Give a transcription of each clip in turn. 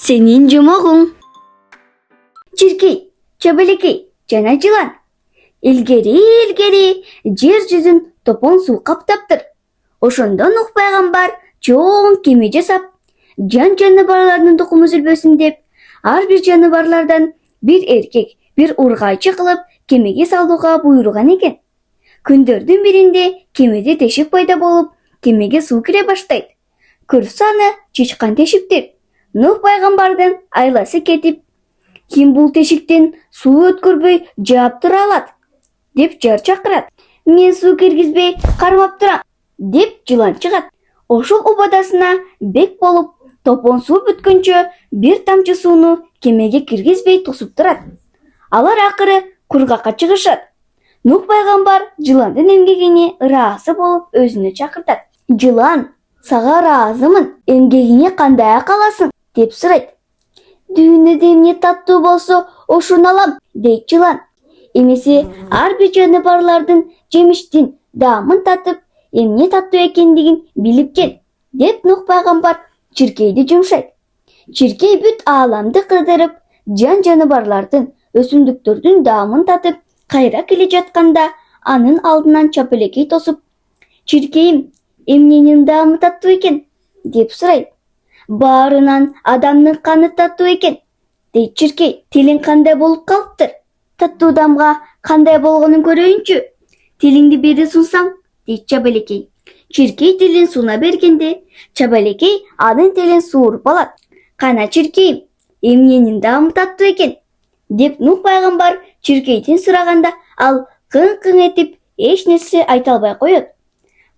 Senin cumağın. Çirkey, çabalıkey, cana cılan. İlgeri, jer жүзін топон су қаптаптыр. Ошондо Нух пайгамбар чоң кеме жасап, жан жаныбарлардын тукуму үзүлбөсүн деп, ар бир жаныбарлардан бир эркек, бир ургайчы кылып кемеге салууга буйруган экен. Күндөрдүн биринде кемеде тешик пайда болуп, кемеге суу кире баштайт. Көрсө аны чычкан тешиктир. Нух пайгамбардын айласы кетип, ким бул тешиктен суу өткөрбөй жаап тура алат деп жар чакырат. Мен суу киргизбей кармап турам деп жылан чыгат. Ошол убадасына бек болуп, топон суу бүткөнчө бир тамчы сууну кемеге киргизбей тосуп турат. Алар акыры кургакка чыгышат. Нух пайгамбар жыландын эмгегине ыраазы болуп өзүнө чакыртат. Жылан, сага ыраазымын, эмгегиңе кандай каласың деп сурайт. Дүйнөдө эмне таттуу болсо ошону алам дейт жылан. Эмесе ар бир жаныбарлардын жемиштин даамын татып, эмне таттуу экендигин билип кел деп Нух пайгамбар чиркейди жумшайт. Чиркей бүт ааламды кыдырып, жан жаныбарлардын, өсүмдүктөрдүн даамын татып, кайра келе жатканда анын алдынан чапелекей тосуп, "Чиркейим, эмненин даамы таттуу экен?" деп сурайт. "Баарынан адамдын каны таттуу экен" дейт чиркей. "Тилиң кандай болуп калыптыр? Таттуу даамга кандай болгонун көрөйүнчү. Тилиңди бери сунсаң" дейт чабалекей. Чиркей тилин суна бергенде, чабалекей анын тилин сууруп алат. "Кана чиркейим, эмненин даамы таттуу экен?" деп Нух пайгамбар чиркейден сураганда, ал кың-кың этип эч нерсе айта албай коет.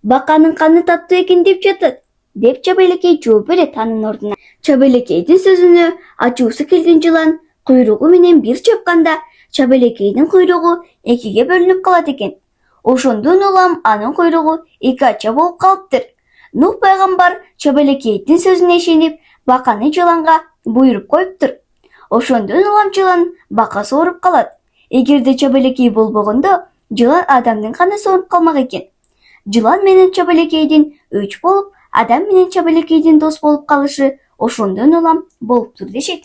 "Баканын каны таттуу экен деп жатат" деп чабалекей жооп берет анын ордуна. Чабалекейдин сөзүнө ачуусу келген жылан куйругу менен бир чапканда, чабалекейдин куйругу экиге бөлүнүп калат экен. Ошондон улам анын куйругу эки ача болуп калыптыр. Нух пайгамбар чабалекейдин сөзүнө ишенип, баканы жыланга буйруп коюптур. Ошондон улам жылан бака сооруп калат. Эгерде чабалекей болбогондо, жылан адамдын каны сооруп калмак экен. Жылан менен чабалекейдин өч болуп, адам менен чабалекейдин дос болуп калышы ошондон улам болуптур дешет.